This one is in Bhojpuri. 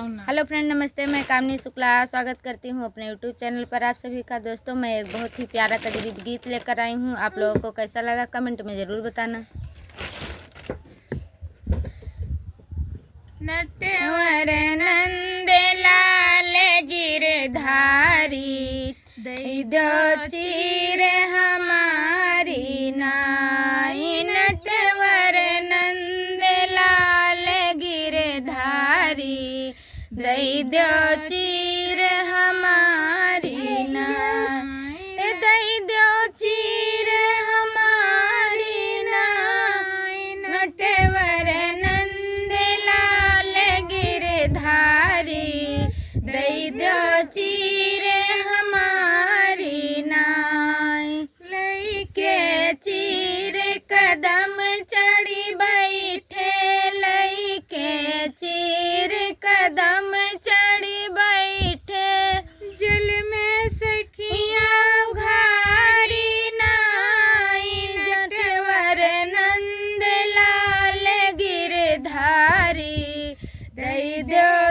हेलो फ्रेंड, नमस्ते। मैं कामनी शुक्ला स्वागत करती हूँ अपने यूट्यूब चैनल पर आप सभी का। दोस्तों, मैं एक बहुत ही प्यारा कजरी गीत लेकर आई हूँ। आप लोगों को कैसा लगा कमेंट में ज़रूर बताना। नटवर नंद लाल गिरधारी, दई दो चीर हमारी नाई। नटवर नंद लाल गिरधारी, दई दो चीर हमारी नाई। दई दो चीर हमारी नाई। नटवर नंद लाल गिरधारी, दई दो चीर हमारी नाई। लई के चीर कदम चढ़ी बैठे, लई के चीर कदम चढ़ी बैठे। जल में सखियाँ उघारी नाई। जटवर नंद लाल गिरधारी, दई दो